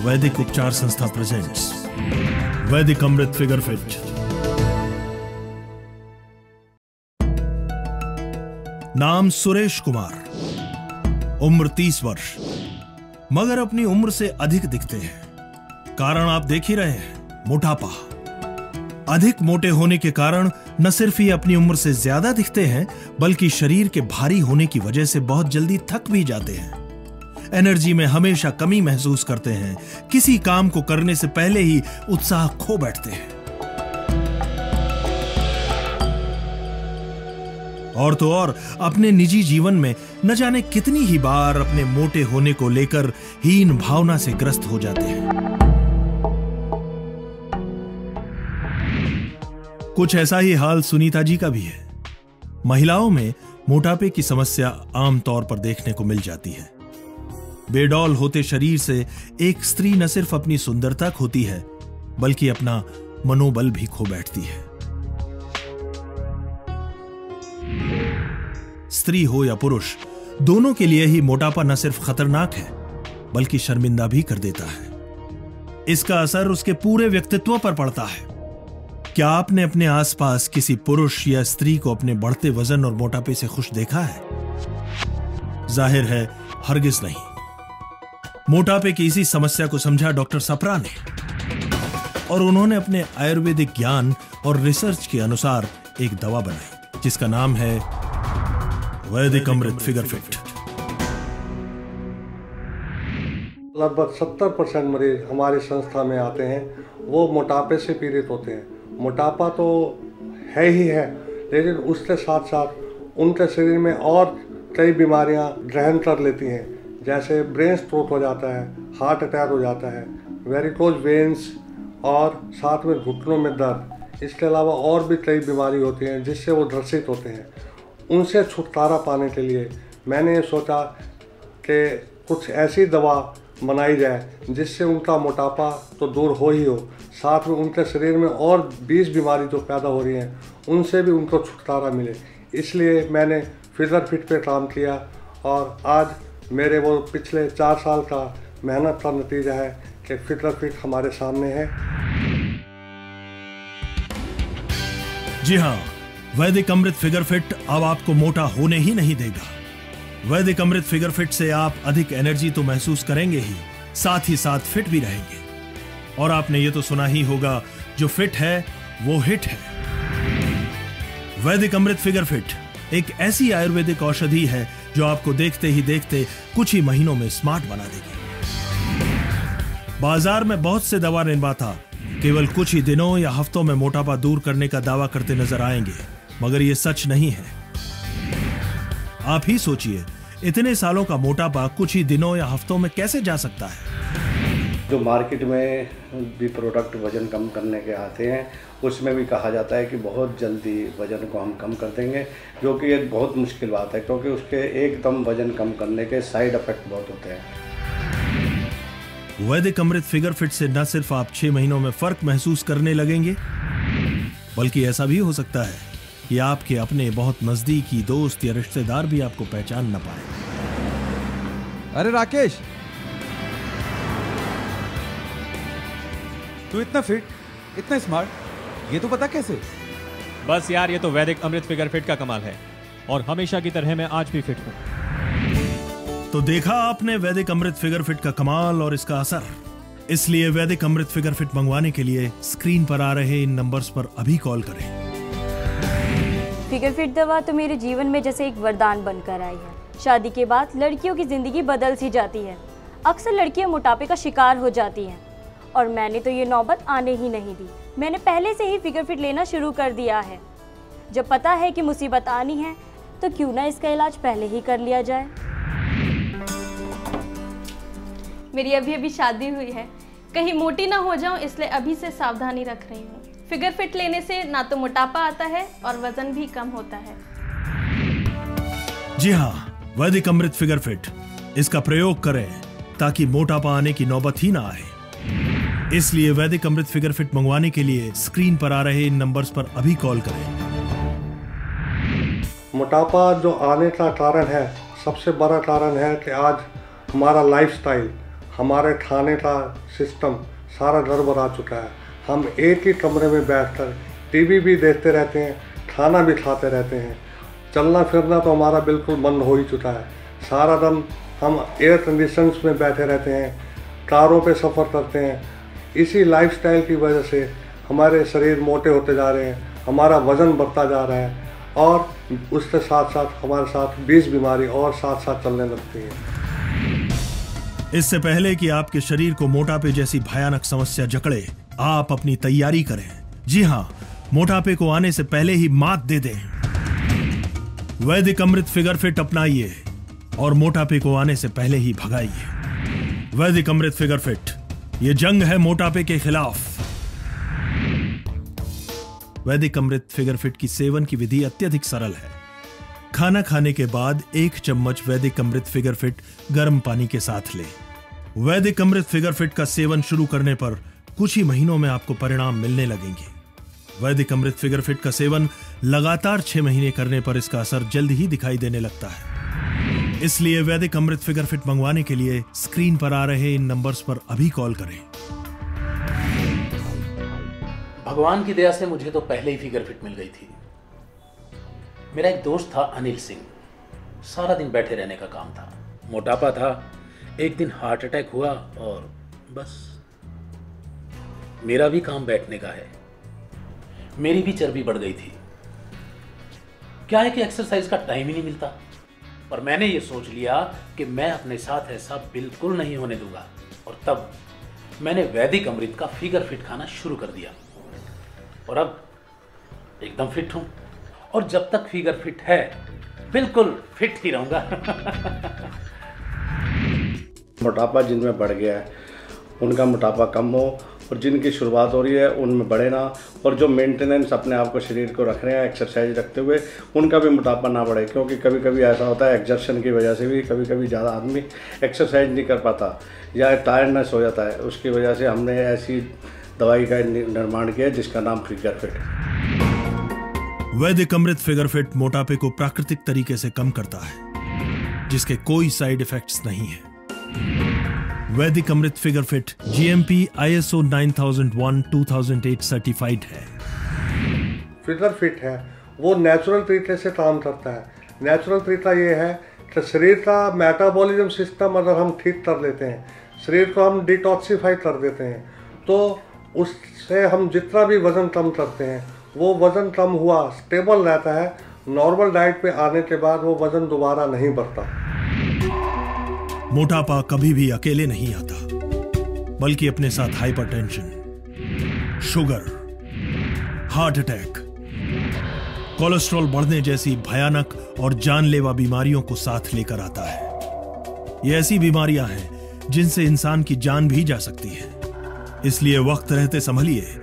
वैदिक उपचार संस्था प्रेजेंट्स वैदिक अमृत फिगर फिट। नाम सुरेश कुमार, उम्र 30 वर्ष, मगर अपनी उम्र से अधिक दिखते हैं। कारण आप देख ही रहे हैं, मोटापा। अधिक मोटे होने के कारण न सिर्फ ये अपनी उम्र से ज्यादा दिखते हैं, बल्कि शरीर के भारी होने की वजह से बहुत जल्दी थक भी जाते हैं। एनर्जी में हमेशा कमी महसूस करते हैं। किसी काम को करने से पहले ही उत्साह खो बैठते हैं। और तो और अपने निजी जीवन में न जाने कितनी ही बार अपने मोटे होने को लेकर हीन भावना से ग्रस्त हो जाते हैं। कुछ ऐसा ही हाल सुनीता जी का भी है। महिलाओं में मोटापे की समस्या आमतौर पर देखने को मिल जाती है। बेडौल होते शरीर से एक स्त्री न सिर्फ अपनी सुंदरता खोती है, बल्कि अपना मनोबल भी खो बैठती है। स्त्री हो या पुरुष, दोनों के लिए ही मोटापा न सिर्फ खतरनाक है, बल्कि शर्मिंदा भी कर देता है। इसका असर उसके पूरे व्यक्तित्व पर पड़ता है। क्या आपने अपने आसपास किसी पुरुष या स्त्री को अपने बढ़ते वजन और मोटापे से खुश देखा है? जाहिर है, हरगिज नहीं। मोटापे की इसी समस्या को समझा डॉक्टर सप्रा ने, और उन्होंने अपने आयुर्वेदिक ज्ञान और रिसर्च के अनुसार एक दवा बनाई, जिसका नाम है वैदिक अमृत फिगर फिट। लगभग 70% मरीज हमारी संस्था में आते हैं, वो मोटापे से पीड़ित होते हैं। मोटापा तो है ही है, लेकिन उसके साथ साथ उनके शरीर में और कई बीमारियां ग्रहण कर लेती हैं, जैसे ब्रेन स्ट्रोक हो जाता है, हार्ट अटैक हो जाता है, वेरिकोज वेन्स और साथ में घुटनों में दर्द। इसके अलावा और भी कई बीमारी होती हैं जिससे वो ग्रसित होते हैं। उनसे छुटकारा पाने के लिए मैंने ये सोचा कि कुछ ऐसी दवा बनाई जाए जिससे उनका मोटापा तो दूर हो ही हो, साथ में उनके शरीर में और 20 बीमारी जो पैदा हो रही हैं उनसे भी उनको छुटकारा मिले। इसलिए मैंने फिगर फिट पे काम किया और आज मेरे वो पिछले 4 साल का मेहनत का नतीजा है कि फिगर फिट हमारे सामने है। जी हाँ, वैदिक अमृत फिगर फिट अब आपको मोटा होने ही नहीं देगा। वैदिक अमृत फिगर फिट से आप अधिक एनर्जी तो महसूस करेंगे ही, साथ ही साथ फिट भी रहेंगे। और आपने ये तो सुना ही होगा, जो फिट है वो हिट है। वैदिक अमृत फिगर फिट एक ऐसी आयुर्वेदिक औषधि है जो आपको देखते ही देखते कुछ ही महीनों में स्मार्ट बना देगी। बाजार में बहुत से दवा निर्माता केवल कुछ ही दिनों या हफ्तों में मोटापा दूर करने का दावा करते नजर आएंगे, मगर यह सच नहीं है। आप ही सोचिए, इतने सालों का मोटापा कुछ ही दिनों या हफ्तों में कैसे जा सकता है? जो मार्केट में भी प्रोडक्ट वजन कम करने के आते हैं, उसमें भी कहा जाता है कि बहुत जल्दी वजन को हम कम कर देंगे, जो कि एक बहुत मुश्किल बात है, क्योंकि उसके एकदम वजन कम करने के साइड इफेक्ट बहुत होते हैं। वैदिक अमृत फिगर फिट से न सिर्फ आप 6 महीनों में फर्क महसूस करने लगेंगे, बल्कि ऐसा भी हो सकता है कि आपके अपने बहुत नजदीकी दोस्त या रिश्तेदार भी आपको पहचान न पाए। अरे राकेश, तू इतना फिट, इतना स्मार्ट, ये तो पता कैसे? बस यार, ये तो वैदिक अमृत फिगर फिट का कमाल है, और हमेशा की तरह मैं आज भी फिट हूँ। तो देखा आपने वैदिक अमृत फिगर फिट का कमाल और इसका असर। इसलिए वैदिक अमृत फिगर फिट मंगवाने के लिए स्क्रीन पर आ रहे इन नंबर्स पर अभी कॉल करें। फिगर फिट दवा तो मेरे जीवन में जैसे एक वरदान बनकर आई है। शादी के बाद लड़कियों की जिंदगी बदल सी जाती है। अक्सर लड़कियां मोटापे का शिकार हो जाती हैं, और मैंने तो ये नौबत आने ही नहीं दी। मैंने पहले से ही फिगर फिट लेना शुरू कर दिया है। जब पता है कि मुसीबत आनी है, तो क्यों ना इसका इलाज पहले ही कर लिया जाए। मेरी अभी अभी शादी हुई है, कहीं मोटी ना हो जाऊं, इसलिए अभी से सावधानी रख रही हूँ। फिगर फिट लेने से ना तो मोटापा आता है और वजन भी कम होता है। जी हाँ, वैदिक अमृत फिगर फिट, इसका प्रयोग करें ताकि मोटापा आने की नौबत ही ना आए। इसलिए वैदिक अमृत फिगर फिट मंगवाने के लिए स्क्रीन पर आ रहे इन नंबर्स पर अभी कॉल करें। मोटापा जो आने का कारण है, सबसे बड़ा कारण है कि आज हमारा लाइफस्टाइल, हमारे खाने का सिस्टम सारा गड़बड़ आ चुका है। हम एक ही कमरे में बैठकर टीवी भी देखते रहते हैं, खाना भी खाते रहते हैं। चलना फिरना तो हमारा बिल्कुल बंद हो ही चुका है। सारा दिन हम एयर कंडीशंस में बैठे रहते हैं, कारों पे सफ़र करते हैं। इसी लाइफस्टाइल की वजह से हमारे शरीर मोटे होते जा रहे हैं, हमारा वज़न बढ़ता जा रहा है और उसके साथ साथ हमारे साथ 20 बीमारी और साथ साथ चलने लगती है। इससे पहले कि आपके शरीर को मोटापे जैसी भयानक समस्या जकड़े, आप अपनी तैयारी करें। जी हां, मोटापे को आने से पहले ही मात दे दें। वैदिक अमृत फिगर फिट अपनाइए और मोटापे को आने से पहले ही भगाइए। वैदिक अमृत फिगर फिट, ये जंग है मोटापे के खिलाफ। वैदिक अमृत फिगर फिट की सेवन की विधि अत्यधिक सरल है। खाना खाने के बाद 1 चम्मच वैदिक अमृत फिगर फिट गर्म पानी के साथ लें। वैदिक अमृत फिगर फिट का सेवन शुरू करने पर कुछ ही महीनों में आपको परिणाम मिलने लगेंगे। वैदिक अमृत फिगर फिट का सेवन लगातार 6 महीने करने पर इसका असर जल्द ही दिखाई देने लगता है। इसलिए वैदिक अमृत फिगर फिट मंगवाने के लिए स्क्रीन पर आ रहे इन नंबर्स पर अभी कॉल करें। भगवान की दया से मुझे तो पहले ही फिगर फिट मिल गई थी। मेरा एक दोस्त था अनिल सिंह, सारा दिन बैठे रहने का काम था, मोटापा था। एक दिन हार्ट अटैक हुआ और बस। मेरा भी काम बैठने का है, मेरी भी चर्बी बढ़ गई थी। क्या है कि एक्सरसाइज का टाइम ही नहीं मिलता, पर मैंने ये सोच लिया कि मैं अपने साथ ऐसा बिल्कुल नहीं होने दूंगा। और तब मैंने वैदिक अमृत का फिगर फिट खाना शुरू कर दिया और अब एकदम फिट हूं। और जब तक फिगर फिट है बिल्कुल फिट ही रहूंगा। मोटापा जिनमें बढ़ गया है उनका मोटापा कम हो और जिनकी शुरुआत हो रही है उनमें बढ़े ना। और जो मेंटेनेंस अपने आप को शरीर को रख रहे हैं एक्सरसाइज रखते हुए, उनका भी मोटापा ना बढ़े। क्योंकि कभी कभी ऐसा होता है एक्सर्शन की वजह से भी कभी कभी ज़्यादा आदमी एक्सरसाइज नहीं कर पाता या टायर्डनेस हो जाता है। उसकी वजह से हमने ऐसी दवाई का निर्माण किया जिसका नाम फिगर फिट है। वैदिक अमृत फिगर फिट मोटापे को प्राकृतिक तरीके से कम करता है, जिसके कोई साइड इफेक्ट्स नहीं है। Vedic Amrit figure fit GMP ISO 9001-2008 certified है। फिगर फिट है वो नेचुरल तरीके से काम करता है। नेचुरल तरीका ये है कि शरीर का मेटाबॉलिज्म सिस्टम अगर हम ठीक कर लेते हैं, शरीर को हम डिटॉक्सीफाई कर देते हैं, तो उससे हम जितना भी वज़न कम करते हैं वो वज़न कम हुआ स्टेबल रहता है। नॉर्मल डाइट पे आने के बाद वो वज़न दोबारा नहीं बढ़ता। मोटापा कभी भी अकेले नहीं आता, बल्कि अपने साथ hypertension, sugar, heart attack, cholesterol बढ़ने जैसी भयानक और जानलेवा बीमारियों को साथ लेकर आता है। ये ऐसी बीमारियां हैं जिनसे इंसान की जान भी जा सकती है। इसलिए वक्त रहते संभलिए।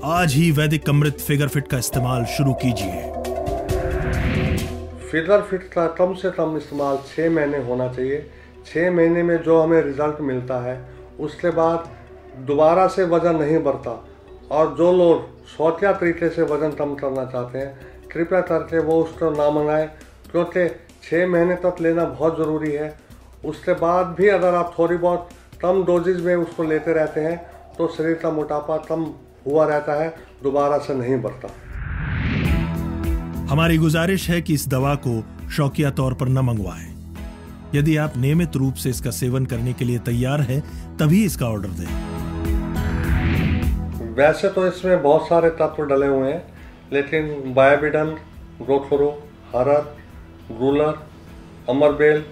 आज ही वैदिक अमृत फिगर फिट का इस्तेमाल शुरू कीजिए। फिगर फिट का कम से कम इस्तेमाल 6 महीने होना चाहिए। 6 महीने में जो हमें रिजल्ट मिलता है उसके बाद दोबारा से वज़न नहीं बढ़ता। और जो लोग शौकिया तरीके से वज़न कम करना चाहते हैं, कृपया करके वो उसको ना मंगाएं, क्योंकि 6 महीने तक लेना बहुत ज़रूरी है। उसके बाद भी अगर आप थोड़ी बहुत कम डोजेज में उसको लेते रहते हैं तो शरीर का मोटापा कम हुआ रहता है, दोबारा से नहीं बढ़ता। हमारी गुजारिश है कि इस दवा को शौकिया तौर पर न मंगवाएं। यदि आप नियमित रूप से इसका सेवन करने के लिए तैयार हैं, तभी इसका ऑर्डर दें। वैसे तो इसमें बहुत सारे तत्व डले हुए हैं, लेकिन बायोबिडन, ग्रोथोरो, हरद, ग्रूलर, अमरबेल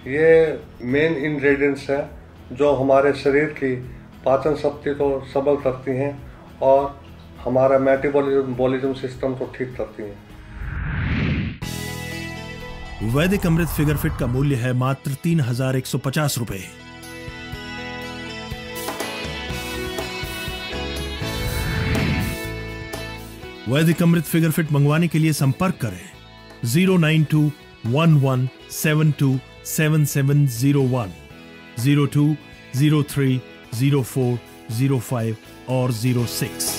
ये मेन इंग्रेडिएंट्स हैं जो हमारे शरीर की पाचन शक्ति को सबल करती हैं और हमारा मेटाबॉलिज्म सिस्टम को ठीक करती हैं। वैदिक अमृत फिगर फिट का मूल्य है मात्र 3150 रुपए। वैदिक अमृत फिगर फिट मंगवाने के लिए संपर्क करें 09211727701, 02030405 और 06।